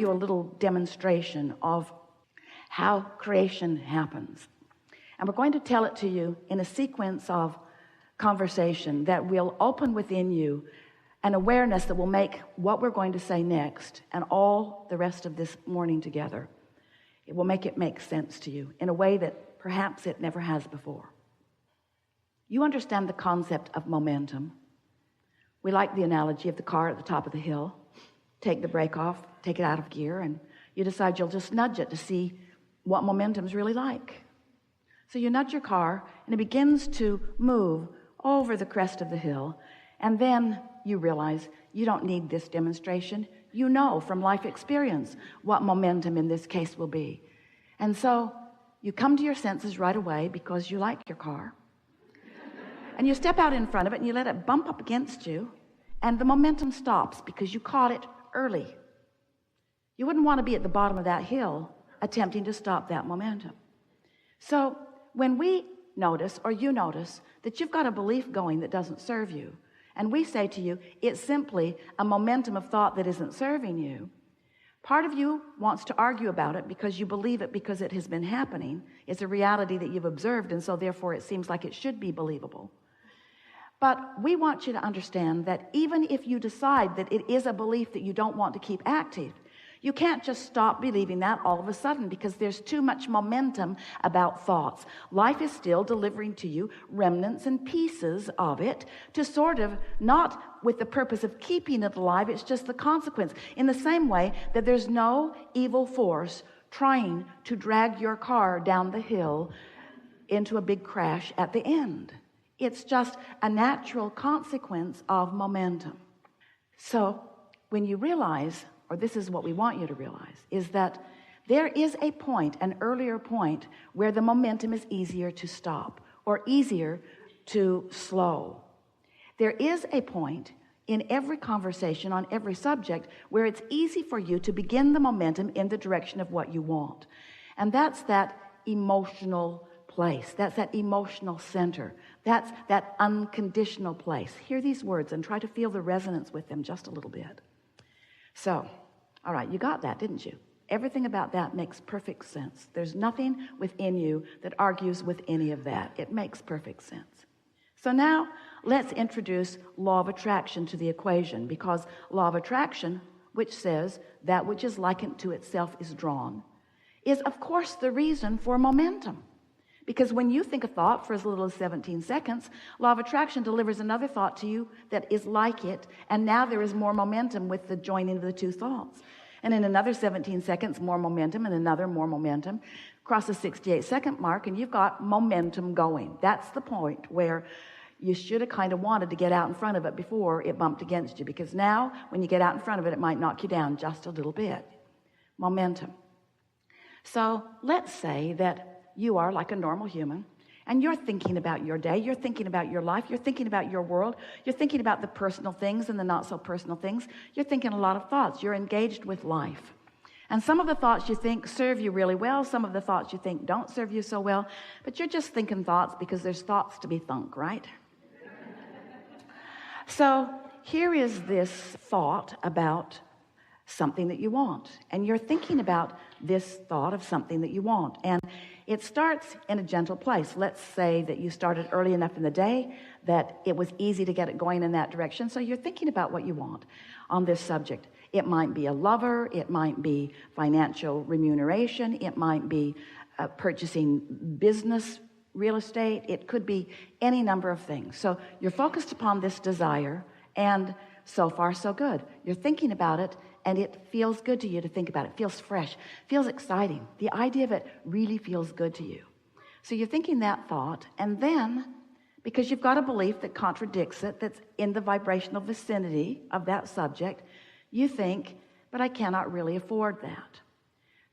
you a little demonstration of how creation happens. And we're going to tell it to you in a sequence of conversation that will open within you an awareness that will make what we're going to say next and all the rest of this morning together, it will make it make sense to you in a way that perhaps it never has before. You understand the concept of momentum. We like the analogy of the car at the top of the hill. Take the brake off, take it out of gear, and you decide you'll just nudge it to see what momentum's really like. So you nudge your car, and it begins to move over the crest of the hill, and then you realize you don't need this demonstration. You know from life experience what momentum in this case will be. And so you come to your senses right away because you like your car. And you step out in front of it and you let it bump up against you, and the momentum stops because you caught it early. You wouldn't want to be at the bottom of that hill attempting to stop that momentum. So when we notice, or you notice, that you've got a belief going that doesn't serve you, and we say to you, it's simply a momentum of thought that isn't serving you, part of you wants to argue about it because you believe it because it has been happening. It's a reality that you've observed, and so therefore it seems like it should be believable. But we want you to understand that even if you decide that it is a belief that you don't want to keep active, you can't just stop believing that all of a sudden, because there's too much momentum about thoughts. Life is still delivering to you remnants and pieces of it to sort of, not with the purpose of keeping it alive, it's just the consequence. In the same way that there's no evil force trying to drag your car down the hill into a big crash at the end. It's just a natural consequence of momentum. So when you realize, or this is what we want you to realize, is that there is a point, an earlier point, where the momentum is easier to stop or easier to slow. There is a point in every conversation on every subject where it's easy for you to begin the momentum in the direction of what you want. And that's that emotional place. That's that emotional center. That's that unconditional place. Hear these words and try to feel the resonance with them just a little bit. So, all right, you got that, didn't you? Everything about that makes perfect sense. There's nothing within you that argues with any of that. It makes perfect sense. So now let's introduce law of attraction to the equation, because law of attraction, which says that which is likened to itself is drawn, is of course the reason for momentum. Because when you think a thought for as little as 17 seconds, law of attraction delivers another thought to you that is like it, and now there is more momentum with the joining of the two thoughts. And in another 17 seconds, more momentum, and another more momentum. Cross the 68-second mark, and you've got momentum going. That's the point where you should have kind of wanted to get out in front of it before it bumped against you, because now when you get out in front of it, it might knock you down just a little bit. Momentum. So let's say that you are like a normal human, and you're thinking about your day, you're thinking about your life, you're thinking about your world, you're thinking about the personal things and the not so personal things. You're thinking a lot of thoughts. You're engaged with life. And some of the thoughts you think serve you really well, some of the thoughts you think don't serve you so well, but you're just thinking thoughts because there's thoughts to be thunk, right? So here is this thought about something that you want, and you're thinking about this thought of something that you want, and it starts in a gentle place. Let's say that you started early enough in the day that it was easy to get it going in that direction, so you're thinking about what you want on this subject. It might be a lover, it might be financial remuneration, it might be purchasing business real estate, it could be any number of things. So you're focused upon this desire, and so far so good. You're thinking about it, and it feels good to you to think about it. It feels fresh, feels exciting. The idea of it really feels good to you. So you're thinking that thought, and then, because you've got a belief that contradicts it, that's in the vibrational vicinity of that subject, you think, but I cannot really afford that.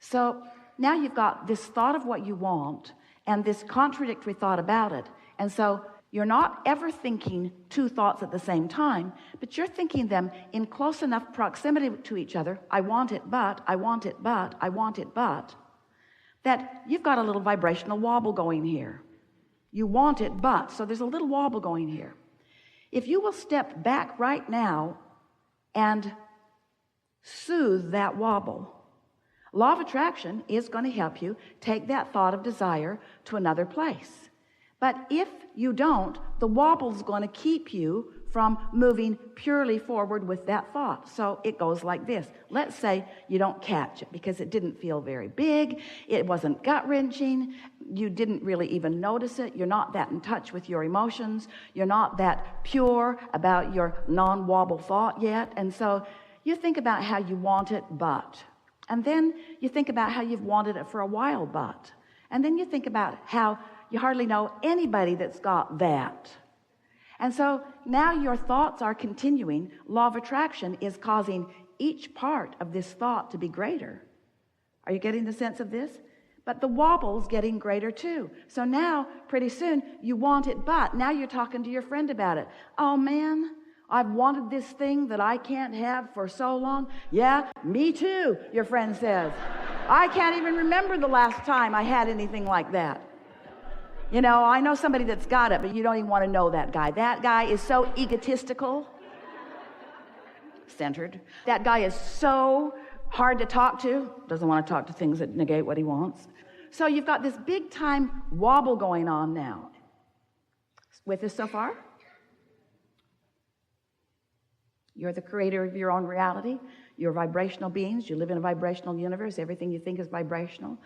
So now you've got this thought of what you want and this contradictory thought about it. And so you're not ever thinking two thoughts at the same time, but you're thinking them in close enough proximity to each other. I want it, but, I want it, but, I want it, but, that you've got a little vibrational wobble going here. You want it, but, so there's a little wobble going here. If you will step back right now and soothe that wobble, Law of attraction is going to help you take that thought of desire to another place. But if you don't, the wobble's going to keep you from moving purely forward with that thought. So it goes like this. Let's say you don't catch it because it didn't feel very big. It wasn't gut-wrenching. You didn't really even notice it. You're not that in touch with your emotions. You're not that pure about your non-wobble thought yet. And so you think about how you want it, but. And then you think about how you've wanted it for a while, but. And then you think about how you hardly know anybody that's got that. And so now your thoughts are continuing. Law of attraction is causing each part of this thought to be greater. Are you getting the sense of this? But the wobble's getting greater too. So now, pretty soon, you want it, but now you're talking to your friend about it. Oh man, I've wanted this thing that I can't have for so long. Yeah, me too, your friend says. I can't even remember the last time I had anything like that. You know, I know somebody that's got it, but you don't even want to know that guy. That guy is so egotistical, centered. That guy is so hard to talk to, doesn't want to talk to things that negate what he wants. So you've got this big time wobble going on now. With us so far? You're the creator of your own reality. You're vibrational beings. You live in a vibrational universe. Everything you think is vibrational.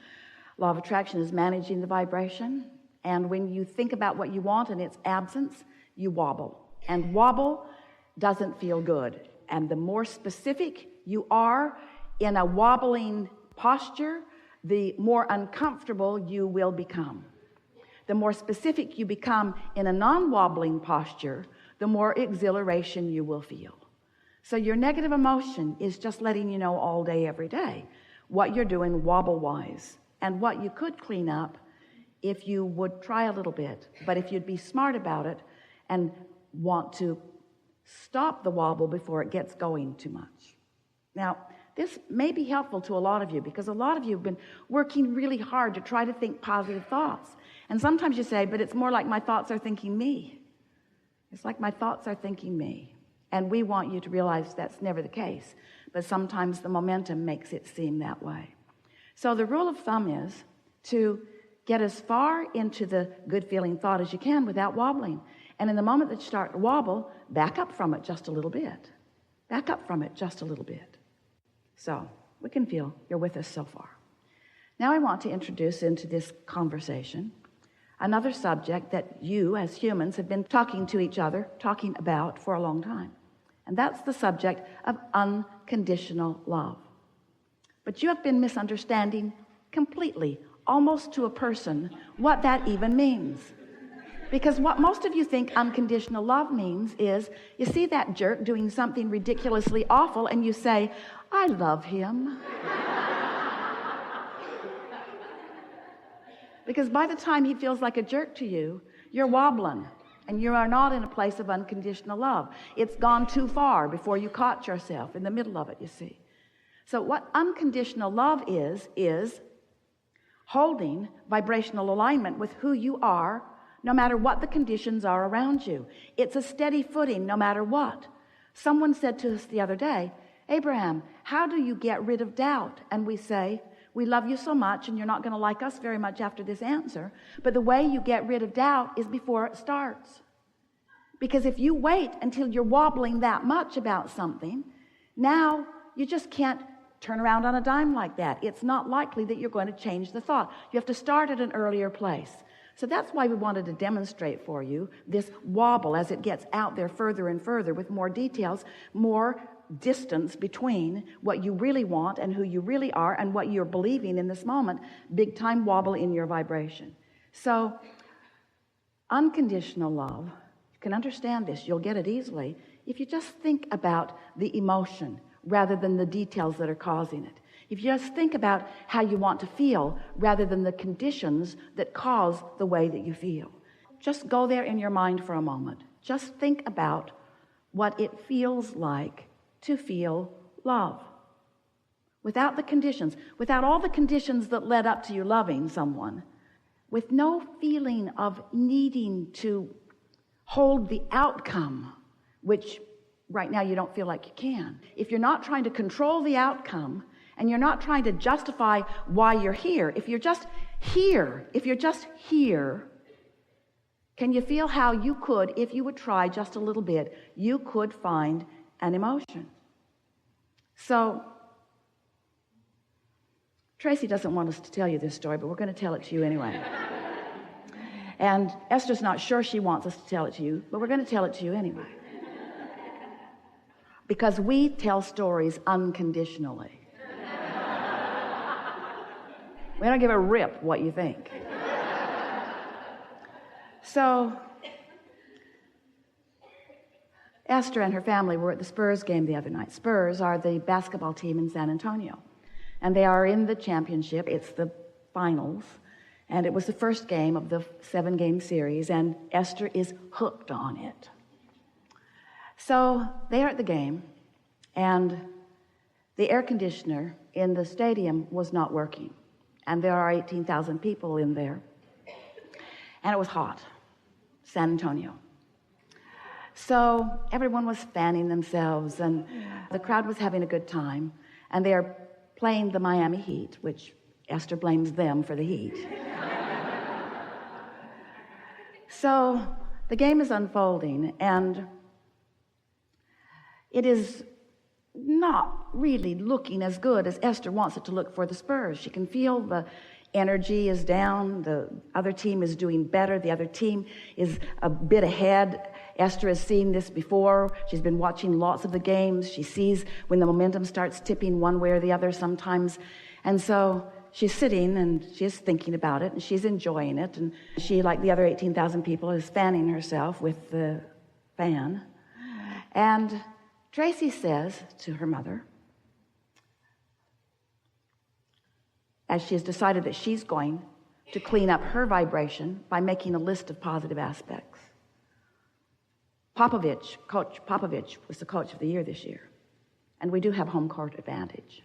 Law of attraction is managing the vibration. And when you think about what you want in its absence, you wobble. And wobble doesn't feel good. And the more specific you are in a wobbling posture, the more uncomfortable you will become. The more specific you become in a non-wobbling posture, the more exhilaration you will feel. So your negative emotion is just letting you know all day, every day, what you're doing wobble-wise and what you could clean up if you would try a little bit. But if you'd be smart about it and want to stop the wobble before it gets going too much. Now, this may be helpful to a lot of you because a lot of you have been working really hard to try to think positive thoughts. And sometimes you say, but it's more like my thoughts are thinking me. It's like my thoughts are thinking me. And we want you to realize that's never the case. But sometimes the momentum makes it seem that way. So the rule of thumb is to get as far into the good feeling thought as you can without wobbling. And in the moment that you start to wobble, back up from it just a little bit. Back up from it just a little bit. So we can feel you're with us so far. Now I want to introduce into this conversation another subject that you as humans have been talking to each other, talking about for a long time. And that's the subject of unconditional love. But you have been misunderstanding completely, almost to a person, what that even means. Because what most of you think unconditional love means is you see that jerk doing something ridiculously awful and you say, I love him. Because by the time he feels like a jerk to you, you're wobbling and you are not in a place of unconditional love. It's gone too far before you caught yourself in the middle of it, you see. So what unconditional love is holding vibrational alignment with who you are, no matter what the conditions are around you. It's a steady footing no matter what. Someone said to us the other day, Abraham, how do you get rid of doubt? And we say, we love you so much and you're not going to like us very much after this answer. But the way you get rid of doubt is before it starts. Because if you wait until you're wobbling that much about something, now you just can't turn around on a dime like that. It's not likely that you're going to change the thought. You have to start at an earlier place. So that's why we wanted to demonstrate for you this wobble as it gets out there further and further with more details, more distance between what you really want and who you really are and what you're believing in this moment. Big time wobble in your vibration. So unconditional love, you can understand this, you'll get it easily if you just think about the emotion rather than the details that are causing it. If you just think about how you want to feel rather than the conditions that cause the way that you feel. Just go there in your mind for a moment. Just think about what it feels like to feel love. Without the conditions, without all the conditions that led up to you loving someone, with no feeling of needing to hold the outcome, which right now you don't feel like you can. If you're not trying to control the outcome and you're not trying to justify why you're here. If you're just here, can you feel how you could, if you would try just a little bit, you could find an emotion? So Tracy doesn't want us to tell you this story, but we're going to tell it to you anyway. And Esther's not sure she wants us to tell it to you, but we're going to tell it to you anyway. Because we tell stories unconditionally. We don't give a rip what you think. So Esther and her family were at the Spurs game the other night. Spurs are the basketball team in San Antonio, and they are in the championship. It's the finals, and it was the first game of the 7-game series, and Esther is hooked on it. So they are at the game, and the air conditioner in the stadium was not working, and there are 18,000 people in there, and it was hot. San Antonio. So everyone was fanning themselves, and the crowd was having a good time, and they are playing the Miami Heat, which Esther blames them for the heat. So the game is unfolding, and it is not really looking as good as Esther wants it to look for the Spurs. She can feel the energy is down. The other team is doing better. The other team is a bit ahead. Esther has seen this before. She's been watching lots of the games. She sees when the momentum starts tipping one way or the other sometimes. And so she's sitting and she's thinking about it, and she's enjoying it. And she, like the other 18,000 people, is fanning herself with the fan. And Tracy says to her mother, as she has decided that she's going to clean up her vibration by making a list of positive aspects. Coach Popovich was the coach of the year this year. And we do have home court advantage.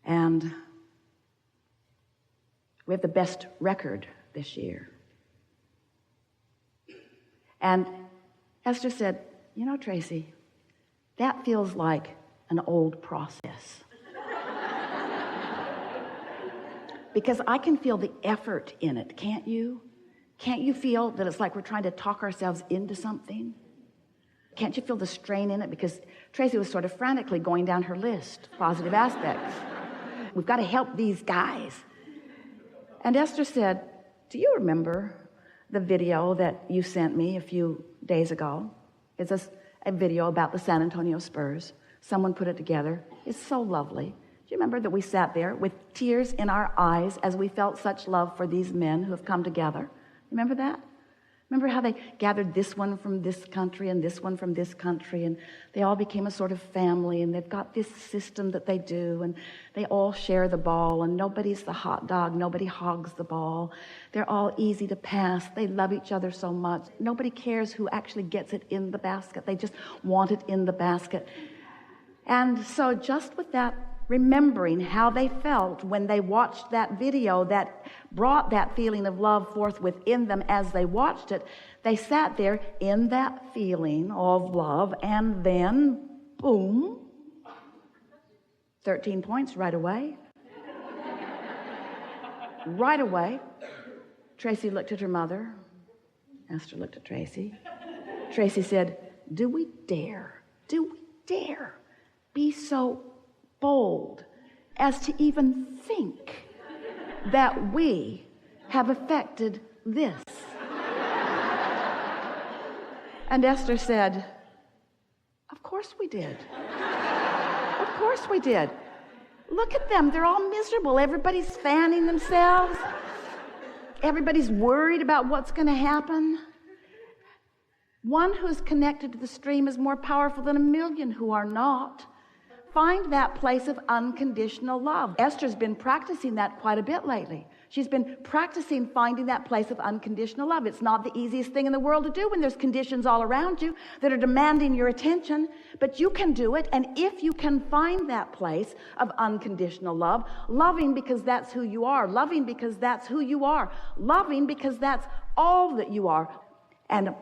And we have the best record this year. And Esther said, you know, Tracy, that feels like an old process. Because I can feel the effort in it, can't you? Can't you feel that it's like we're trying to talk ourselves into something? Can't you feel the strain in it? Because Tracy was sort of frantically going down her list, positive aspects. We've got to help these guys. And Esther said, do you remember the video that you sent me a few days ago? It's a video about the San Antonio Spurs. Someone put it together. It's so lovely. Do you remember that we sat there with tears in our eyes as we felt such love for these men who have come together? Remember that? Remember how they gathered this one from this country and this one from this country, and they all became a sort of family, and they've got this system that they do, and they all share the ball, and nobody's the hot dog, nobody hogs the ball. They're all easy to pass. They love each other so much. Nobody cares who actually gets it in the basket. They just want it in the basket. And so just with that, remembering how they felt when they watched that video that brought that feeling of love forth within them as they watched it, they sat there in that feeling of love, and then, boom, 13 points right away. Right away. Tracy looked at her mother. Esther looked at Tracy. Tracy said, do we dare be so bold as to even think that we have affected this? And Esther said, of course we did. Of course we did. Look at them. They're all miserable. Everybody's fanning themselves. Everybody's worried about what's going to happen. One who's connected to the stream is more powerful than a million who are not. Find that place of unconditional love. Esther's been practicing that quite a bit lately. She's been practicing finding that place of unconditional love. It's not the easiest thing in the world to do when there's conditions all around you that are demanding your attention, but you can do it. And if you can find that place of unconditional love, loving because that's who you are, loving because that's who you are, loving because that's all that you are. And